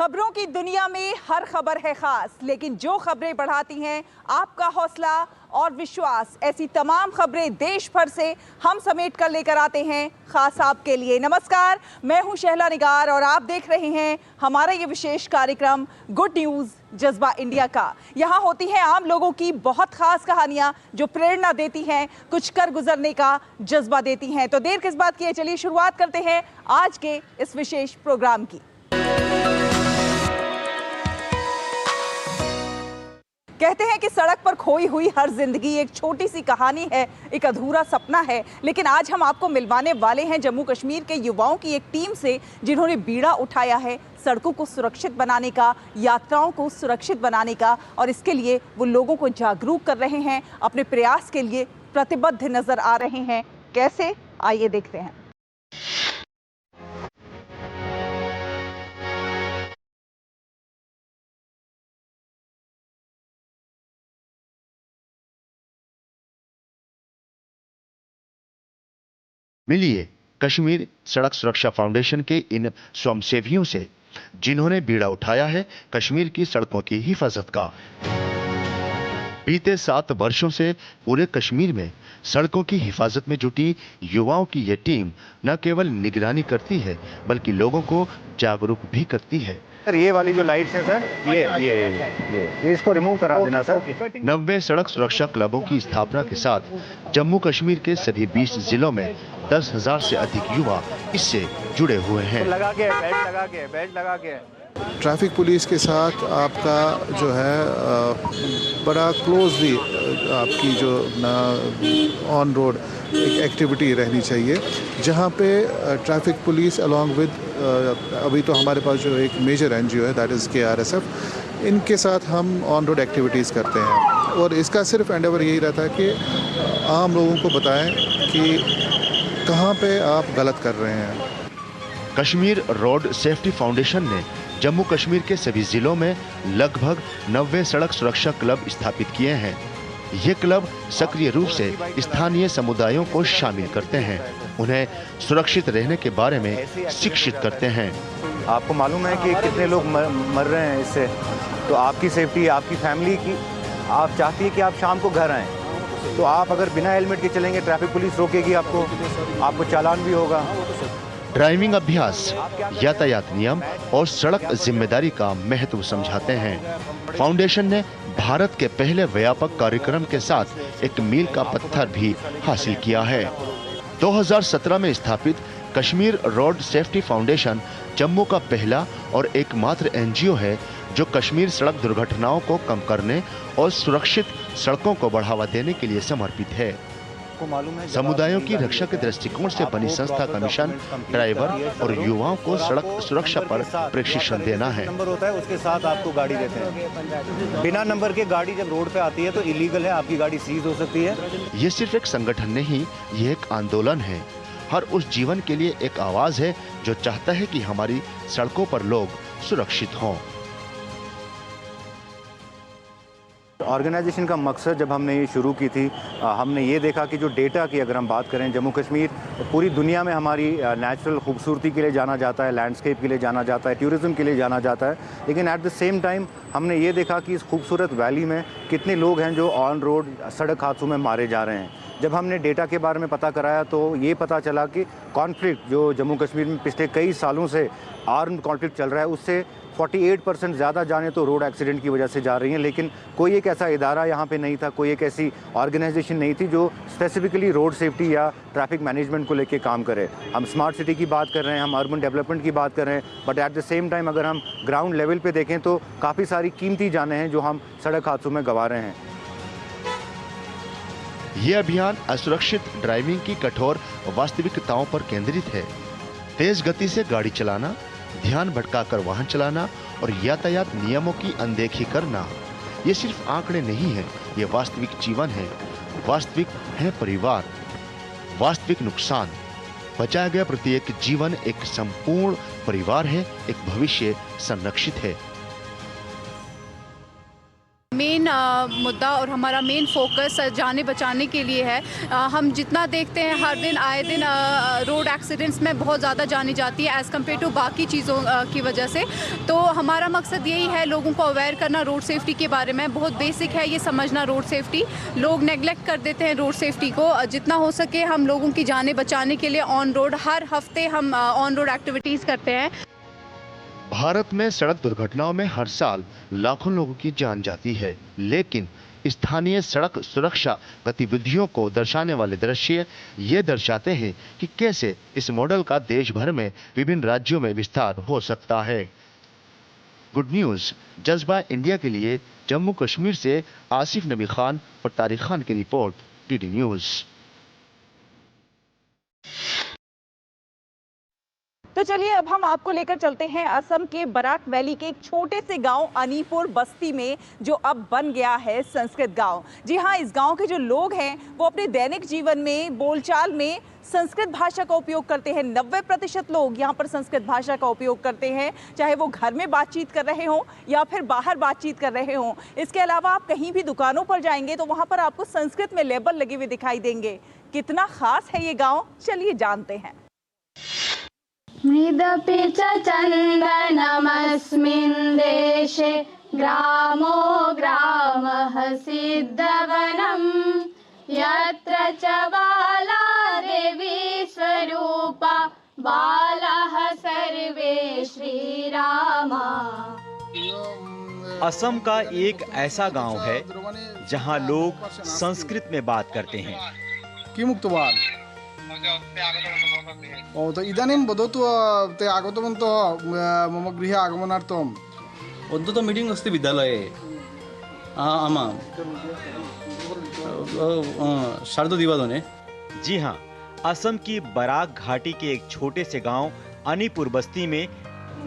खबरों की दुनिया में हर खबर है खास, लेकिन जो खबरें बढ़ाती हैं आपका हौसला और विश्वास, ऐसी तमाम खबरें देश भर से हम समेट कर लेकर आते हैं खास आपके लिए। नमस्कार, मैं हूं शहला निगार और आप देख रहे हैं हमारा ये विशेष कार्यक्रम गुड न्यूज जज्बा इंडिया का। यहाँ होती हैं आम लोगों की बहुत खास कहानियां जो प्रेरणा देती हैं, कुछ कर गुजरने का जज्बा देती हैं। तो देर किस बात की है, चलिए शुरुआत करते हैं आज के इस विशेष प्रोग्राम की। कहते हैं कि सड़क पर खोई हुई हर जिंदगी एक छोटी सी कहानी है, एक अधूरा सपना है। लेकिन आज हम आपको मिलवाने वाले हैं जम्मू कश्मीर के युवाओं की एक टीम से जिन्होंने बीड़ा उठाया है सड़कों को सुरक्षित बनाने का, यात्राओं को सुरक्षित बनाने का, और इसके लिए वो लोगों को जागरूक कर रहे हैं, अपने प्रयास के लिए प्रतिबद्ध नजर आ रहे हैं। कैसे, आइए देखते हैं। मिलिए कश्मीर सड़क सुरक्षा फाउंडेशन के इन स्वयंसेवियों से जिन्होंने बीड़ा उठाया है कश्मीर की सड़कों की हिफाजत का। बीते 7 वर्षों से पूरे कश्मीर में सड़कों की हिफाजत में जुटी युवाओं की यह टीम न केवल निगरानी करती है बल्कि लोगों को जागरूक भी करती है। सर, ये वाली जो लाइट्स हैं सर, ये इसको रिमूव करा देना सर। 90 सड़क सुरक्षा क्लबों की स्थापना के साथ जम्मू कश्मीर के सभी 20 जिलों में 10,000 से अधिक युवा इससे जुड़े हुए हैं। बेल्ट लगा के ट्रैफिक पुलिस के साथ आपका जो है बड़ा क्लोजली आपकी जो ऑन रोड एक एक्टिविटी रहनी चाहिए, जहाँ पे ट्रैफिक पुलिस अलॉन्ग विद अभी तो हमारे पास जो एक मेजर एनजीओ है दैट इज़ KRSF, इनके साथ हम ऑन रोड एक्टिविटीज़ करते हैं। और इसका सिर्फ एंडेवर यही रहता है कि आम लोगों को बताएं कि कहाँ पे आप गलत कर रहे हैं। कश्मीर रोड सेफ्टी फाउंडेशन ने जम्मू कश्मीर के सभी जिलों में लगभग 90 सड़क सुरक्षा क्लब स्थापित किए हैं। ये क्लब सक्रिय रूप से स्थानीय समुदायों को शामिल करते हैं, उन्हें सुरक्षित रहने के बारे में शिक्षित करते हैं। आपको मालूम है कि कितने लोग मर रहे हैं इससे, तो आपकी सेफ्टी, आपकी फैमिली की, आप चाहती है कि आप शाम को घर आएँ, तो आप अगर बिना हेलमेट के चलेंगे ट्रैफिक पुलिस रोकेगी आपको चालान भी होगा। ड्राइविंग अभ्यास, यातायात नियम और सड़क जिम्मेदारी का महत्व समझाते हैं। फाउंडेशन ने भारत के पहले व्यापक कार्यक्रम के साथ एक मील का पत्थर भी हासिल किया है। 2017 में स्थापित Kashmir road safety foundation Jammu का पहला और एकमात्र एनजीओ है जो कश्मीर सड़क दुर्घटनाओं को कम करने और सुरक्षित सड़कों को बढ़ावा देने के लिए समर्पित है। समुदायों की रक्षा के दृष्टिकोण से बनी संस्था का मिशन ड्राइवर और युवाओं को सड़क सुरक्षा पर प्रशिक्षण देना है। नंबर होता है, उसके साथ आपको गाड़ी देते हैं। बिना नंबर के गाड़ी जब रोड पे आती है तो इलीगल है, आपकी गाड़ी सीज हो सकती है। ये सिर्फ एक संगठन नहीं, ये एक आंदोलन है। हर उस जीवन के लिए एक आवाज है जो चाहता है कि हमारी सड़कों पर लोग सुरक्षित हों। ऑर्गेनाइजेशन का मकसद जब हमने ये शुरू की थी, हमने ये देखा कि जो डेटा की अगर हम बात करें, जम्मू कश्मीर पूरी दुनिया में हमारी नेचुरल खूबसूरती के लिए जाना जाता है, लैंडस्केप के लिए जाना जाता है, टूरिज़्म के लिए जाना जाता है। लेकिन एट द सेम टाइम हमने ये देखा कि इस खूबसूरत वैली में कितने लोग हैं जो ऑन रोड सड़क हादसों में मारे जा रहे हैं। जब हमने डेटा के बारे में पता कराया तो ये पता चला कि कॉन्फ्लिक्ट जो जम्मू कश्मीर में पिछले कई सालों से आर्म्ड कॉन्फ्लिक्ट चल रहा है, उससे 48% ज़्यादा जाने तो रोड एक्सीडेंट की वजह से जा रही हैं। लेकिन कोई एक ऐसा इदारा यहाँ पे नहीं था, कोई एक ऐसी ऑर्गेनाइजेशन नहीं थी जो स्पेसिफिकली रोड सेफ्टी या ट्रैफिक मैनेजमेंट को लेके काम करे। हम स्मार्ट सिटी की बात कर रहे हैं, हम अर्बन डेवलपमेंट की बात कर रहे हैं, but at the same time अगर हम ग्राउंड लेवल पे देखें तो काफ़ी सारी कीमती जानें हैं जो हम सड़क हादसों में गंवा रहे हैं। ये अभियान असुरक्षित ड्राइविंग की कठोर वास्तविकताओं पर केंद्रित है। तेज गति से गाड़ी चलाना, ध्यान भटकाकर वाहन चलाना और यातायात नियमों की अनदेखी करना, ये सिर्फ आंकड़े नहीं हैं, ये वास्तविक जीवन है। वास्तविक है परिवार, वास्तविक नुकसान। बचाया गया प्रत्येक जीवन एक संपूर्ण परिवार है, एक भविष्य संरक्षित है। मेन मुद्दा और हमारा मेन फोकस जाने बचाने के लिए है। हम जितना देखते हैं हर दिन आए दिन रोड एक्सीडेंट्स में बहुत ज़्यादा जानी जाती है एज़ कम्पेयर टू बाकी चीज़ों की वजह से। तो हमारा मकसद यही है लोगों को अवेयर करना रोड सेफ्टी के बारे में। बहुत बेसिक है ये समझना रोड सेफ्टी। लोग नेगलेक्ट कर देते हैं रोड सेफ्टी को। जितना हो सके हम लोगों की जानें बचाने के लिए ऑन रोड हर हफ्ते हम ऑन रोड एक्टिविटीज़ करते हैं। भारत में सड़क दुर्घटनाओं में हर साल लाखों लोगों की जान जाती है, लेकिन स्थानीय सड़क सुरक्षा गतिविधियों को दर्शाने वाले दृश्य ये दर्शाते हैं कि कैसे इस मॉडल का देश भर में विभिन्न राज्यों में विस्तार हो सकता है। गुड न्यूज़ जज्बा इंडिया के लिए जम्मू कश्मीर से आसिफ नबी खान और तारिक खान की रिपोर्ट, डीडी न्यूज़। तो चलिए अब हम आपको लेकर चलते हैं असम के बराक वैली के एक छोटे से गांव अनीपुर बस्ती में, जो अब बन गया है संस्कृत गांव। जी हाँ, इस गांव के जो लोग हैं वो अपने दैनिक जीवन में बोलचाल में संस्कृत भाषा का उपयोग करते हैं। 90% लोग यहाँ पर संस्कृत भाषा का उपयोग करते हैं, चाहे वो घर में बातचीत कर रहे हों या फिर बाहर बातचीत कर रहे हों। इसके अलावा आप कहीं भी दुकानों पर जाएंगे तो वहाँ पर आपको संस्कृत में लेबल लगे हुए दिखाई देंगे। कितना खास है ये गाँव, चलिए जानते हैं। मृदपि च चन्दनमस्मिन् देशे ग्रामो ग्रामः सिद्धवनं यत्र च बाला देवी स्वरूपा बालाः सर्वे श्रीरामा। असम का एक ऐसा गांव है जहां लोग संस्कृत में बात करते हैं। किमुक्तवान् तो इदानीं वदतु ते आगतवन्तः मम गृहे आगमनार्थम्। अद्य तो मीटिंग अस्ति विद्यालये। आमां शारदोदिवादने। जी हाँ, असम की बराक घाटी के एक छोटे से गांव अनीपुर बस्ती में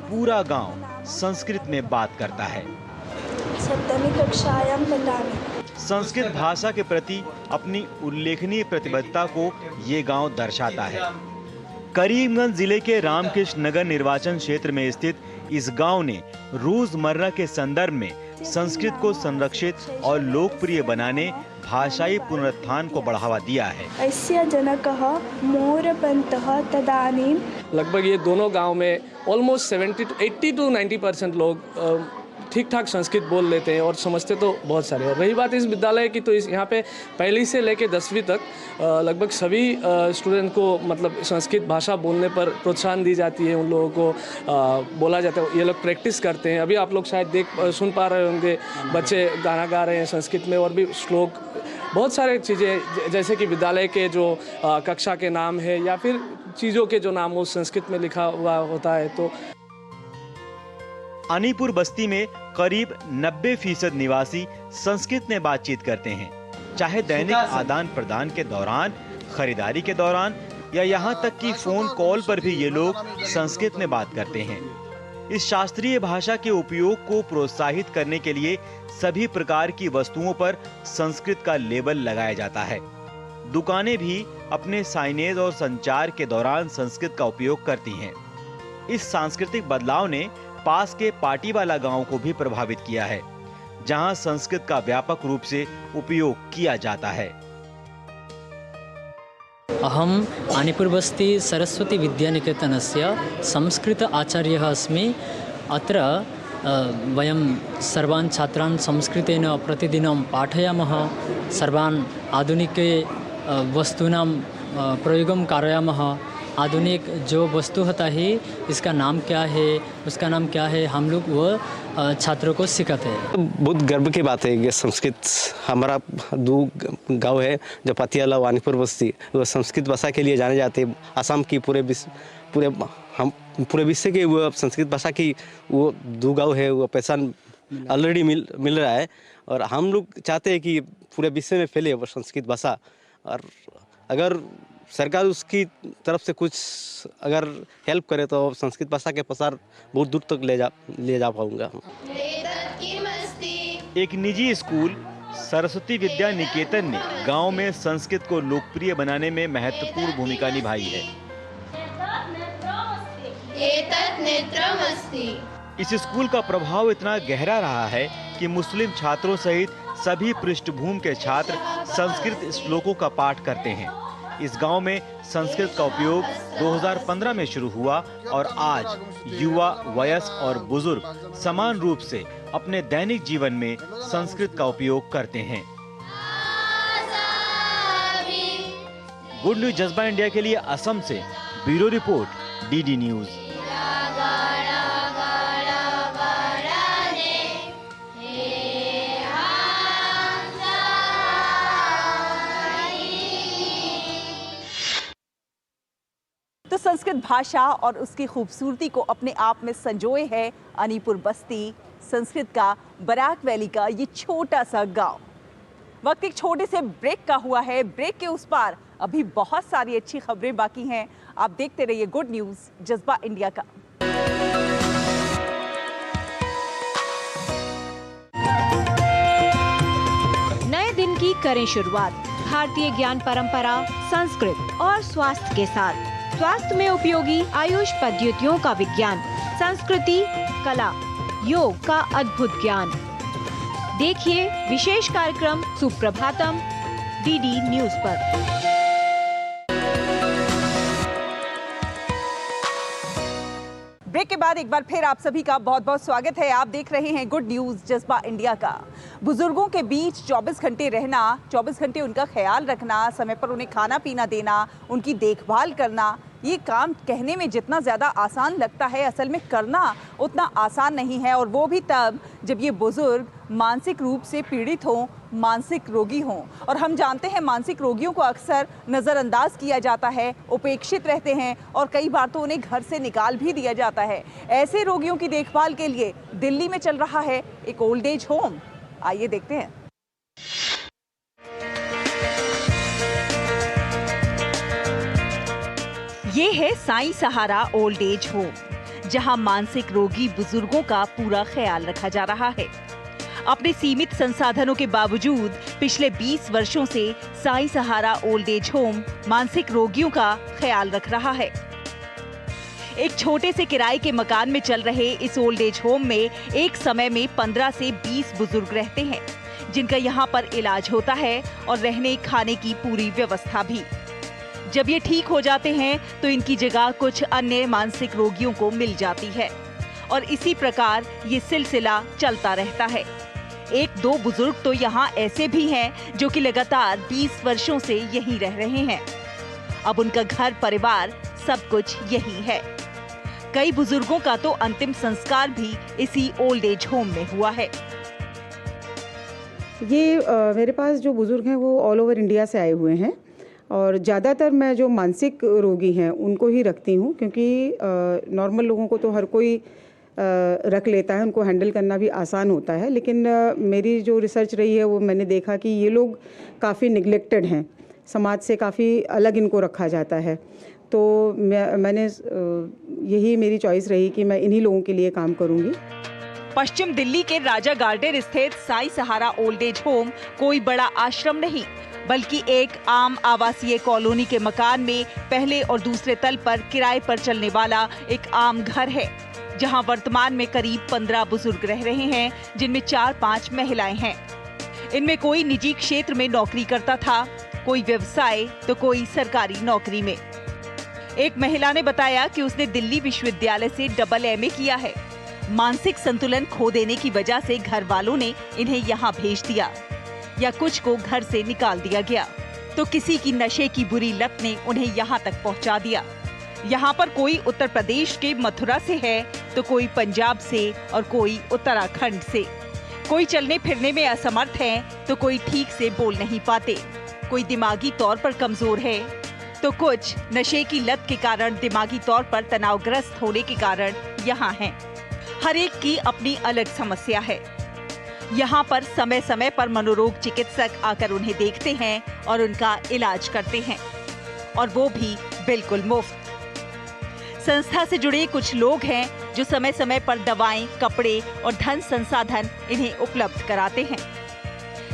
पूरा गांव संस्कृत में बात करता है। सप्तमी कक्षायां पठामि। संस्कृत भाषा के प्रति अपनी उल्लेखनीय प्रतिबद्धता को ये गांव दर्शाता है। करीमगंज जिले के रामकृष्ण नगर निर्वाचन क्षेत्र में स्थित इस गांव ने रोजमर्रा के संदर्भ में संस्कृत को संरक्षित और लोकप्रिय बनाने भाषाई पुनरुत्थान को बढ़ावा दिया है। अस्य जनकः मोरपन्तः तदानीं लगभग ये दोनों गांव में ऑलमोस्ट 80 to 90% लोग ठीक ठाक संस्कृत बोल लेते हैं और समझते तो बहुत सारे। और रही बात इस विद्यालय की, तो इस यहाँ पे पहली से लेकर 10वीं तक लगभग सभी स्टूडेंट को मतलब संस्कृत भाषा बोलने पर प्रोत्साहन दी जाती है। उन लोगों को बोला जाता है, ये लोग प्रैक्टिस करते हैं। अभी आप लोग शायद सुन पा रहे होंगे, बच्चे गाना गा रहे हैं संस्कृत में, और भी श्लोक, बहुत सारे चीज़ें, जैसे कि विद्यालय के जो कक्षा के नाम है या फिर चीज़ों के जो नाम वो संस्कृत में लिखा हुआ होता है। तो अनीपुर बस्ती में करीब 90% निवासी संस्कृत में बातचीत करते हैं, चाहे दैनिक आदान प्रदान के दौरान, खरीदारी के दौरान या यहाँ तक कि फोन कॉल पर भी ये लोग संस्कृत में बात करते हैं। इस शास्त्रीय भाषा के उपयोग को प्रोत्साहित करने के लिए सभी प्रकार की वस्तुओं पर संस्कृत का लेबल लगाया जाता है। दुकानें भी अपने साइनेज और संचार के दौरान संस्कृत का उपयोग करती हैं। इस सांस्कृतिक बदलाव ने पास के पाटीवाला गांव को भी प्रभावित किया है, जहां संस्कृत का व्यापक रूप से उपयोग किया जाता है। अहम अनीपुर बस्ती सरस्वती विद्यानिकेतनस्य संस्कृत आचार्यः अस्मि। अत्र वयं सर्वान् छात्रान् संस्कृतेन प्रतिदिनं पाठयामः, सर्वान् आधुनिके वस्तूनां प्रयोगं कारयामः। आधुनिक जो वस्तु होता है इसका नाम क्या है, उसका नाम क्या है, हम लोग वो छात्रों को सिखाते हैं। बहुत गर्व की बात है कि संस्कृत हमारा दो गांव है जो पाटियाला वानीपुर बस्ती, वो संस्कृत भाषा के लिए जाने जाते हैं। असम की पूरे विश्व के वो संस्कृत भाषा की वो दो गांव है, वो पहचान ऑलरेडी मिल रहा है। और हम लोग चाहते हैं कि पूरे विश्व में फैले वो संस्कृत भाषा, और अगर सरकार उसकी तरफ से कुछ अगर हेल्प करे तो संस्कृत भाषा के प्रसार बहुत दूर तक ले जा पाऊंगा। एक निजी स्कूल सरस्वती विद्या निकेतन ने गांव में संस्कृत को लोकप्रिय बनाने में महत्वपूर्ण भूमिका निभाई है। इस स्कूल का प्रभाव इतना गहरा रहा है कि कि मुस्लिम छात्रों सहित सभी पृष्ठभूमि के छात्र संस्कृत श्लोकों का पाठ करते हैं। इस गांव में संस्कृत का उपयोग 2015 में शुरू हुआ और आज युवा, वयस्क और बुजुर्ग समान रूप से अपने दैनिक जीवन में संस्कृत का उपयोग करते हैं। गुड न्यूज जज्बा इंडिया के लिए असम से ब्यूरो रिपोर्ट, डीडी न्यूज। तो संस्कृत भाषा और उसकी खूबसूरती को अपने आप में संजोए है अनीपुर बस्ती, संस्कृत का बराक वैली का ये छोटा सा गांव। वक्त एक छोटे से ब्रेक का हुआ है। ब्रेक के उस पार अभी बहुत सारी अच्छी खबरें बाकी हैं। आप देखते रहिए गुड न्यूज जज्बा इंडिया का। नए दिन की करें शुरुआत भारतीय ज्ञान परंपरा, संस्कृत और स्वास्थ्य के साथ। स्वास्थ्य में उपयोगी आयुष पद्धतियों का विज्ञान, संस्कृति, कला, योग का अद्भुत ज्ञान। देखिए विशेष कार्यक्रम सुप्रभातम डीडी न्यूज पर। ब्रेक के बाद एक बार फिर आप सभी का बहुत बहुत स्वागत है। आप देख रहे हैं गुड न्यूज जज्बा इंडिया का। बुजुर्गों के बीच 24 घंटे रहना, 24 घंटे उनका ख्याल रखना, समय पर उन्हें खाना पीना देना, उनकी देखभाल करना, ये काम कहने में जितना ज़्यादा आसान लगता है, असल में करना उतना आसान नहीं है। और वो भी तब जब ये बुजुर्ग मानसिक रूप से पीड़ित हों, मानसिक रोगी हों। और हम जानते हैं मानसिक रोगियों को अक्सर नज़रअंदाज किया जाता है, उपेक्षित रहते हैं और कई बार तो उन्हें घर से निकाल भी दिया जाता है। ऐसे रोगियों की देखभाल के लिए दिल्ली में चल रहा है एक ओल्ड एज होम। आइए देखते हैं। ये है साईं सहारा ओल्ड एज होम, जहां मानसिक रोगी बुजुर्गों का पूरा ख्याल रखा जा रहा है। अपने सीमित संसाधनों के बावजूद पिछले 20 वर्षों से साईं सहारा ओल्ड एज होम मानसिक रोगियों का ख्याल रख रहा है। एक छोटे से किराए के मकान में चल रहे इस ओल्ड एज होम में एक समय में 15 से 20 बुजुर्ग रहते हैं, जिनका यहाँ पर इलाज होता है और रहने खाने की पूरी व्यवस्था भी। जब ये ठीक हो जाते हैं तो इनकी जगह कुछ अन्य मानसिक रोगियों को मिल जाती है और इसी प्रकार ये सिलसिला चलता रहता है। एक दो बुजुर्ग तो यहाँ ऐसे भी हैं जो कि लगातार 20 वर्षों से यहीं रह रहे हैं। अब उनका घर परिवार सब कुछ यही है। कई बुजुर्गों का तो अंतिम संस्कार भी इसी ओल्ड एज होम में हुआ है। ये मेरे पास जो बुजुर्ग हैं वो ऑल ओवर इंडिया से आए हुए हैं और ज़्यादातर मैं जो मानसिक रोगी हैं उनको ही रखती हूँ, क्योंकि नॉर्मल लोगों को तो हर कोई रख लेता है, उनको हैंडल करना भी आसान होता है। लेकिन मेरी जो रिसर्च रही है वो मैंने देखा कि ये लोग काफ़ी निगलेक्टेड हैं, समाज से काफ़ी अलग इनको रखा जाता है। तो मैंने यही मेरी चॉइस रही कि मैं इन्हीं लोगों के लिए काम करूँगी। पश्चिम दिल्ली के राजा गार्डन स्थित साईं सहारा ओल्ड एज होम कोई बड़ा आश्रम नहीं, बल्कि एक आम आवासीय कॉलोनी के मकान में पहले और दूसरे तल पर किराए पर चलने वाला एक आम घर है, जहां वर्तमान में करीब 15 बुजुर्ग रह रहे हैं, जिनमें 4-5 महिलाएं हैं। इनमें कोई निजी क्षेत्र में नौकरी करता था, कोई व्यवसाय तो कोई सरकारी नौकरी में। एक महिला ने बताया कि उसने दिल्ली विश्वविद्यालय से डबल MA किया है। मानसिक संतुलन खो देने की वजह से घर वालों ने इन्हें यहाँ भेज दिया या कुछ को घर से निकाल दिया गया, तो किसी की नशे की बुरी लत ने उन्हें यहाँ तक पहुँचा दिया। यहाँ पर कोई उत्तर प्रदेश के मथुरा से है तो कोई पंजाब से और कोई उत्तराखंड से। कोई चलने फिरने में असमर्थ है तो कोई ठीक से बोल नहीं पाते, कोई दिमागी तौर पर कमजोर है तो कुछ नशे की लत के कारण दिमागी तौर पर तनावग्रस्त होने के कारण यहाँ हैं। हर एक की अपनी अलग समस्या है। यहाँ पर समय समय पर मनोरोग चिकित्सक आकर उन्हें देखते हैं और उनका इलाज करते हैं, और वो भी बिल्कुल मुफ्त। संस्था से जुड़े कुछ लोग हैं जो समय समय पर दवाएं, कपड़े और धन संसाधन इन्हें उपलब्ध कराते हैं।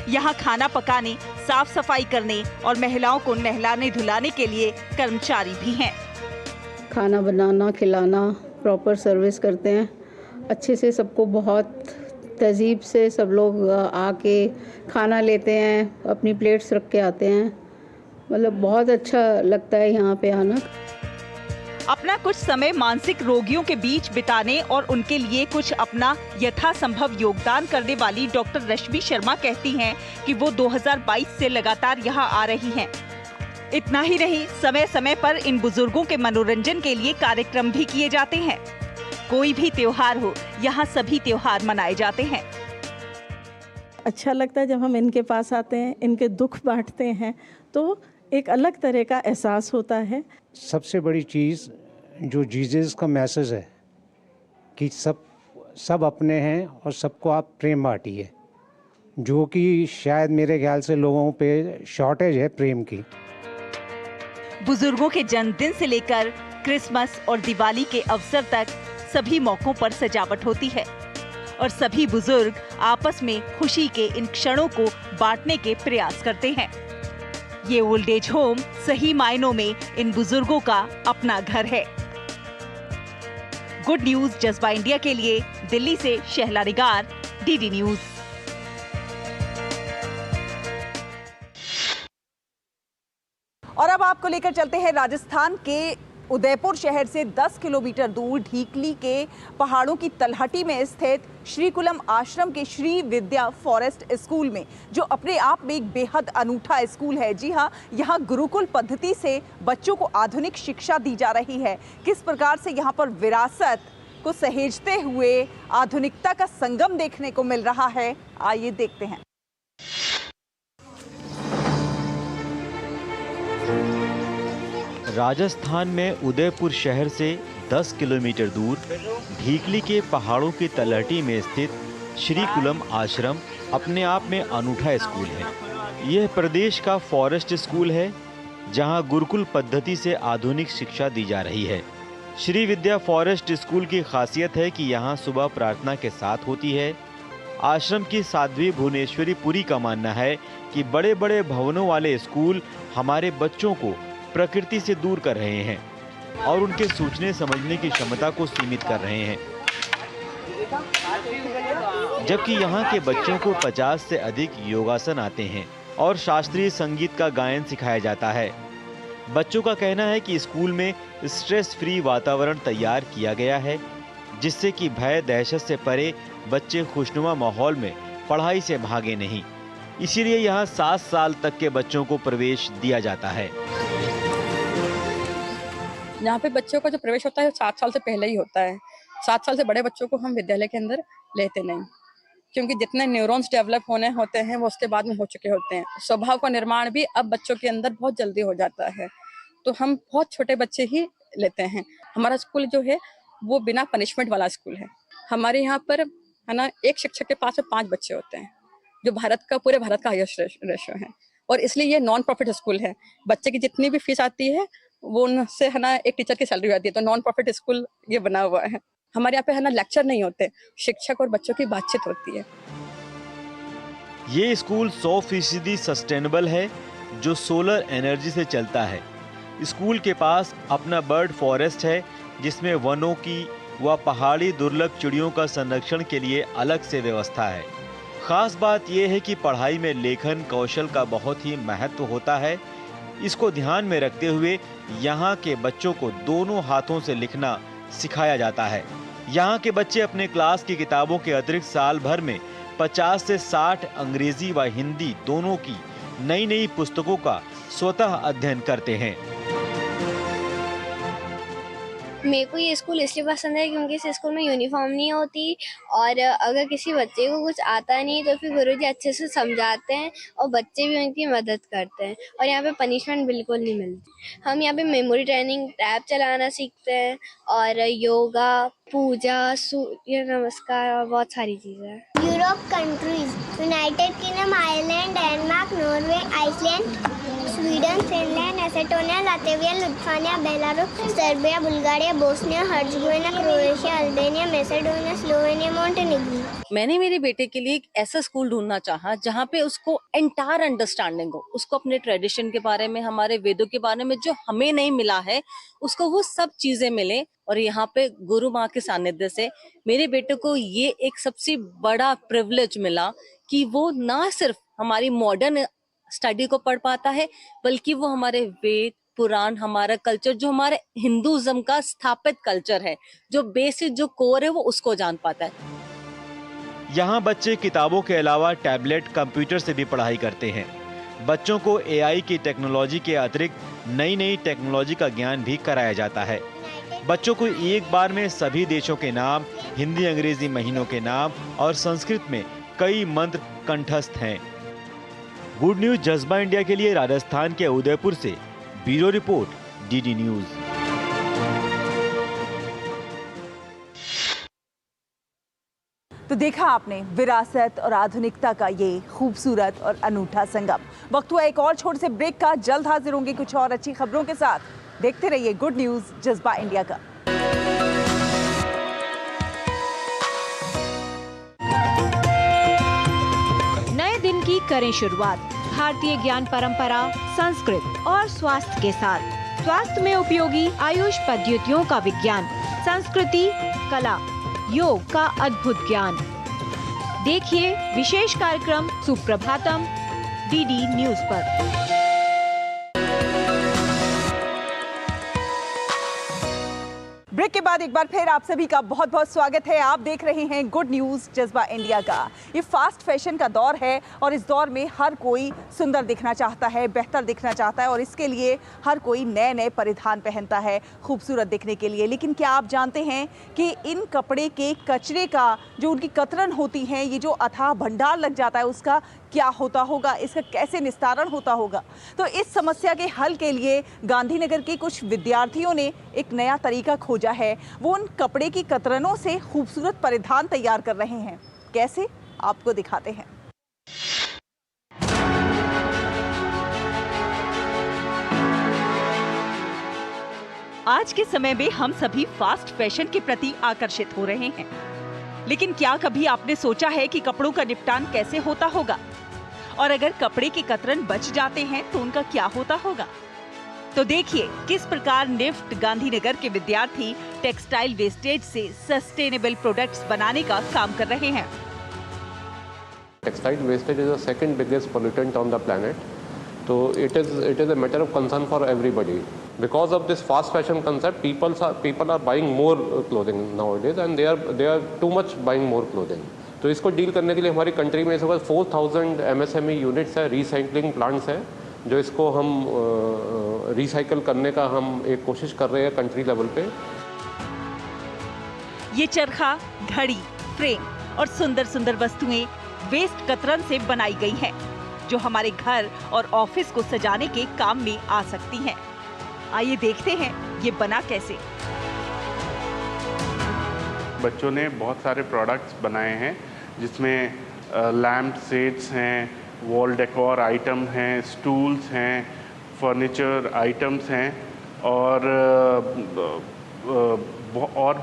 यहाँ खाना पकाने, साफ सफाई करने और महिलाओं को नहलाने धुलाने के लिए कर्मचारी भी हैं। खाना बनाना, खिलाना, प्रॉपर सर्विस करते हैं अच्छे से, सबको बहुत तहजीब से सब लोग आके खाना लेते हैं, अपनी प्लेट्स रख के आते हैं। मतलब बहुत अच्छा लगता है यहाँ पे आना। अपना कुछ समय मानसिक रोगियों के बीच बिताने और उनके लिए कुछ अपना यथासंभव योगदान करने वाली डॉक्टर रश्मि शर्मा कहती हैं कि वो 2022 से लगातार यहाँ आ रही हैं। इतना ही नहीं, समय समय पर इन बुजुर्गों के मनोरंजन के लिए कार्यक्रम भी किए जाते हैं। कोई भी त्योहार हो, यहाँ सभी त्योहार मनाए जाते हैं। अच्छा लगता है जब हम इनके पास आते हैं, इनके दुख बांटते हैं, तो एक अलग तरह का एहसास होता है। सबसे बड़ी चीज़ जो जीसस का मैसेज है कि सब अपने हैं और सबको आप प्रेम बांटिए, जो कि शायद मेरे ख्याल से लोगों पे शॉर्टेज है प्रेम की। बुजुर्गों के जन्मदिन से लेकर क्रिसमस और दिवाली के अवसर तक सभी मौकों पर सजावट होती है और सभी बुजुर्ग आपस में खुशी के इन क्षणों को बांटने के प्रयास करते हैं। ये ओल्ड एज होम सही मायनों में इन बुजुर्गों का अपना घर है। गुड न्यूज जज्बा इंडिया के लिए दिल्ली से शहला निगार, डीडी न्यूज। और अब आपको लेकर चलते हैं राजस्थान के उदयपुर शहर से 10 किलोमीटर दूर ढीकली के पहाड़ों की तलहटी में स्थित श्री कुलम आश्रम के श्री विद्या फॉरेस्ट स्कूल में, जो अपने आप में एक बेहद अनूठा स्कूल है। जी हाँ, यहाँ गुरुकुल पद्धति से बच्चों को आधुनिक शिक्षा दी जा रही है। किस प्रकार से यहाँ पर विरासत को सहेजते हुए आधुनिकता का संगम देखने को मिल रहा है, आइए देखते हैं। राजस्थान में उदयपुर शहर से 10 किलोमीटर दूर ढीकली के पहाड़ों की तलहटी में स्थित श्री कुलम आश्रम अपने आप में अनूठा स्कूल है। यह प्रदेश का फॉरेस्ट स्कूल है, जहां गुरुकुल पद्धति से आधुनिक शिक्षा दी जा रही है। श्री विद्या फॉरेस्ट स्कूल की खासियत है कि यहां सुबह प्रार्थना के साथ होती है। आश्रम की साध्वी भुवनेश्वरी पुरी का मानना है कि बड़े बड़े भवनों वाले स्कूल हमारे बच्चों को प्रकृति से दूर कर रहे हैं और उनके सोचने समझने की क्षमता को सीमित कर रहे हैं, जबकि यहाँ के बच्चों को 50 से अधिक योगासन आते हैं और शास्त्रीय संगीत का गायन सिखाया जाता है। बच्चों का कहना है कि स्कूल में स्ट्रेस फ्री वातावरण तैयार किया गया है, जिससे कि भय दहशत से परे बच्चे खुशनुमा माहौल में पढ़ाई से भागे नहीं। इसीलिए यहाँ 7 साल तक के बच्चों को प्रवेश दिया जाता है। यहाँ पे बच्चों का जो प्रवेश होता है 7 साल से पहले ही होता है। 7 साल से बड़े बच्चों को हम विद्यालय के अंदर लेते नहीं, क्योंकि जितने न्यूरॉन्स डेवलप होने होते हैं वो उसके बाद में हो चुके होते हैं। स्वभाव का निर्माण भी अब बच्चों के अंदर बहुत जल्दी हो जाता है, तो हम बहुत छोटे बच्चे ही लेते हैं। हमारा स्कूल जो है वो बिना पनिशमेंट वाला स्कूल है। हमारे यहाँ पर है ना, एक शिक्षक के पास में 5 बच्चे होते हैं, जो पूरे भारत का हाईएस्ट रेशो है। और इसलिए ये नॉन प्रॉफिट स्कूल है। बच्चे की जितनी भी फीस आती है वो उनसे है ना एक टीचर की सैलरी आती है, तो नॉन प्रॉफिट स्कूल ये बना हुआ है। हमारे यहाँ पे है ना लेक्चर नहीं होते, शिक्षक और बच्चों की बातचीत होती है। ये स्कूल 100% सस्टेनेबल है, जो सोलर एनर्जी से चलता है। स्कूल के पास अपना बर्ड फॉरेस्ट है, जिसमें वनों की व पहाड़ी दुर्लभ चिड़ियों का संरक्षण के लिए अलग से व्यवस्था है। खास बात यह है कि पढ़ाई में लेखन कौशल का बहुत ही महत्व होता है। इसको ध्यान में रखते हुए यहाँ के बच्चों को दोनों हाथों से लिखना सिखाया जाता है। यहाँ के बच्चे अपने क्लास की किताबों के अतिरिक्त साल भर में 50 से 60 अंग्रेजी व हिंदी दोनों की नई नई पुस्तकों का स्वतः अध्ययन करते हैं। मेरे को ये स्कूल इसलिए पसंद है क्योंकि इस स्कूल में यूनिफॉर्म नहीं होती, और अगर किसी बच्चे को कुछ आता नहीं तो फिर गुरुजी अच्छे से समझाते हैं और बच्चे भी उनकी मदद करते हैं, और यहाँ पे पनिशमेंट बिल्कुल नहीं मिलती। हम यहाँ पे मेमोरी ट्रेनिंग, टैब चलाना सीखते हैं, और योगा, पूजा, सूर्य नमस्कार और बहुत सारी चीज़ें। Europe countries, United Kingdom, Ireland, Denmark, Norway, Iceland, Sweden, Finland, Estonia, Latvia, Lithuania, Belarus, Serbia, Bulgaria, Bosnia, Herzegovina, Croatia, Albania, Macedonia, Slovenia, Montenegro. मैंने मेरे बेटे के लिए एक ऐसा स्कूल ढूंढना चाहा जहाँ पे उसको एंटायर अंडरस्टैंडिंग हो, उसको अपने ट्रेडिशन के बारे में, हमारे वेदों के बारे में जो हमें नहीं मिला है, उसको वो सब चीजें मिले। और यहाँ पे गुरु माँ के सानिध्य से मेरे बेटे को ये एक सबसे बड़ा प्रिविलेज मिला कि वो ना सिर्फ हमारी मॉडर्न स्टडी को पढ़ पाता है, बल्कि वो हमारे वेद, पुराण, हमारा कल्चर, जो हमारे हिंदुइज्म का स्थापित कल्चर है, जो बेसिक जो कोर है, वो उसको जान पाता है। यहाँ बच्चे किताबों के अलावा टैबलेट, कंप्यूटर से भी पढ़ाई करते हैं। बच्चों को एआई की टेक्नोलॉजी के अतिरिक्त नई नई टेक्नोलॉजी का ज्ञान भी कराया जाता है। बच्चों को एक बार में सभी देशों के नाम, हिंदी अंग्रेजी महीनों के नाम और संस्कृत में कई मंत्र कंठस्थ हैं। गुड न्यूज जज्बा इंडिया के लिए राजस्थान के उदयपुर से ब्यूरो रिपोर्ट, डीडी न्यूज। तो देखा आपने विरासत और आधुनिकता का ये खूबसूरत और अनूठा संगम। वक्त हुआ एक और छोटे से ब्रेक का। जल्द हाजिर होंगे कुछ और अच्छी खबरों के साथ। देखते रहिए गुड न्यूज जज्बा इंडिया का। नए दिन की करें शुरुआत भारतीय ज्ञान परंपरा, संस्कृत और स्वास्थ्य के साथ। स्वास्थ्य में उपयोगी आयुष पद्धतियों का विज्ञान, संस्कृति, कला, योग का अद्भुत ज्ञान। देखिए विशेष कार्यक्रम सुप्रभातम डीडी न्यूज पर। ब्रेक के बाद एक बार फिर आप सभी का बहुत बहुत स्वागत है। आप देख रहे हैं गुड न्यूज जज्बा इंडिया का। ये फास्ट फैशन का दौर है और इस दौर में हर कोई सुंदर दिखना चाहता है, बेहतर दिखना चाहता है और इसके लिए हर कोई नए नए परिधान पहनता है खूबसूरत दिखने के लिए। लेकिन क्या आप जानते हैं कि इन कपड़े के कचरे का जो उनकी कतरन होती है, ये जो अथाह भंडार लग जाता है, उसका क्या होता होगा, इसका कैसे निस्तारण होता होगा। तो इस समस्या के हल के लिए गांधीनगर के कुछ विद्यार्थियों ने एक नया तरीका खोजा है। वो उन कपड़े की कतरनों से खूबसूरत परिधान तैयार कर रहे हैं। कैसे, आपको दिखाते हैं। आज के समय में हम सभी फास्ट फैशन के प्रति आकर्षित हो रहे हैं, लेकिन क्या कभी आपने सोचा है कि कपड़ों का निपटान कैसे होता होगा, और अगर कपड़े के कतरन बच जाते हैं तो उनका क्या होता होगा। तो देखिए किस प्रकार निफ्ट गांधीनगर के विद्यार्थी टेक्सटाइल वेस्टेज से सस्टेनेबल प्रोडक्ट्स बनाने का काम कर रहे हैं। Textile wastage is the second biggest pollutant on the planet. So it is a matter of concern for everybody. Because of this fast fashion concept, people are buying more clothing nowadays, and they are too much buying more clothing. तो इसको deal करने के लिए हमारी country में इस वक्त 4000 MSME units है, रिसाइकलिंग प्लांट्स है, जो इसको हम रिसाइकल करने का हम एक कोशिश कर रहे हैं कंट्री लेवल पे। ये चरखा, घड़ी, फ्रेम और सुंदर सुंदर वस्तुएं वेस्ट कतरन से बनाई गई हैं, जो हमारे घर और ऑफिस को सजाने के काम में आ सकती हैं। आइए देखते हैं ये बना कैसे। बच्चों ने बहुत सारे प्रोडक्ट्स बनाए हैं, जिसमें लैम्प सेट्स हैं, वॉल डेकोर आइटम हैं, स्टूल्स हैं, फर्नीचर आइटम्स हैं और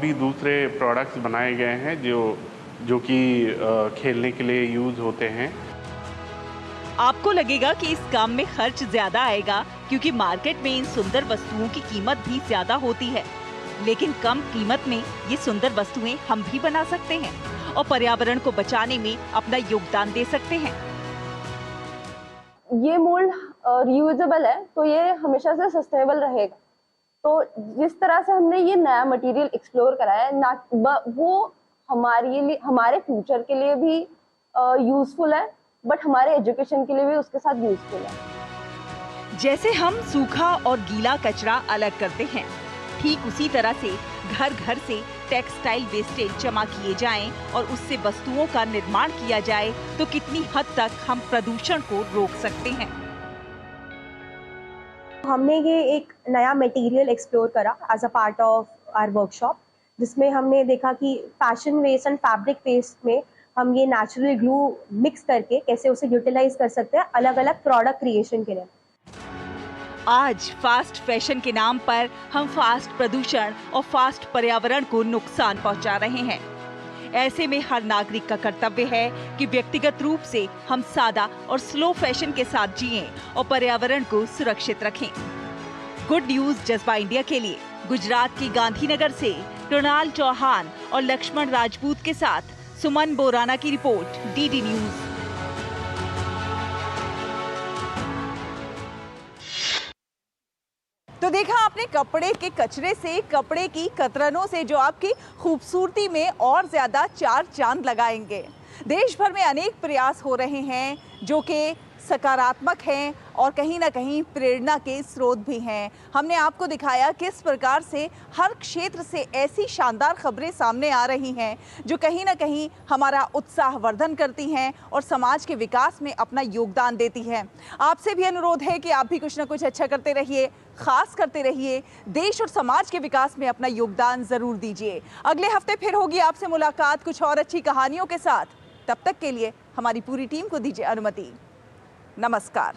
भी दूसरे प्रोडक्ट्स बनाए गए हैं जो कि खेलने के लिए यूज़ होते हैं। आपको लगेगा कि इस काम में खर्च ज्यादा आएगा, क्योंकि मार्केट में इन सुंदर वस्तुओं की कीमत भी ज्यादा होती है, लेकिन कम कीमत में ये सुंदर वस्तुएं हम भी बना सकते हैं और पर्यावरण को बचाने में अपना योगदान दे सकते हैं। ये मोल्ड रियूजेबल है, तो ये हमेशा से सस्टेनेबल रहेगा। तो जिस तरह से हमने ये नया मटेरियल एक्सप्लोर कराया है ना, वो हमारे फ्यूचर के लिए भी यूजफुल है, बट हमारे एजुकेशन के लिए भी उसके साथ यूजफुल है। जैसे हम सूखा और गीला कचरा अलग करते हैं, ठीक उसी तरह से घर घर से टेक्सटाइल वेस्टेज जमा किए जाएं और उससे वस्तुओं का निर्माण किया जाए तो कितनी हद तक हम प्रदूषण को रोक सकते हैं। हमने ये एक नया मटेरियल एक्सप्लोर करा as a part of our workshop, जिसमें हमने देखा कि fashion waste and fabric waste में हम ये नेचुरल ग्लू मिक्स करके कैसे उसे यूटिलाइज कर सकते हैं अलग अलग प्रोडक्ट क्रिएशन के लिए। आज फास्ट फैशन के नाम पर हम फास्ट प्रदूषण और फास्ट पर्यावरण को नुकसान पहुंचा रहे हैं। ऐसे में हर नागरिक का कर्तव्य है कि व्यक्तिगत रूप से हम सादा और स्लो फैशन के साथ जिएं और पर्यावरण को सुरक्षित रखें। गुड न्यूज जज्बा इंडिया के लिए गुजरात की गांधीनगर से कृणाल चौहान और लक्ष्मण राजपूत के साथ सुमन बोराना की रिपोर्ट, डीडी न्यूज। तो देखा आपने कपड़े के कचरे से, कपड़े की कतरनों से जो आपकी खूबसूरती में और ज्यादा चार चांद लगाएंगे। देश भर में अनेक प्रयास हो रहे हैं जो कि सकारात्मक हैं और कहीं ना कहीं प्रेरणा के स्रोत भी हैं। हमने आपको दिखाया किस प्रकार से हर क्षेत्र से ऐसी शानदार खबरें सामने आ रही हैं जो कहीं ना कहीं हमारा उत्साह वर्धन करती हैं और समाज के विकास में अपना योगदान देती हैं। आपसे भी अनुरोध है कि आप भी कुछ ना कुछ अच्छा करते रहिए, खास करते रहिए, देश और समाज के विकास में अपना योगदान जरूर दीजिए। अगले हफ्ते फिर होगी आपसे मुलाकात कुछ और अच्छी कहानियों के साथ। तब तक के लिए हमारी पूरी टीम को दीजिए अनुमति। नमस्कार।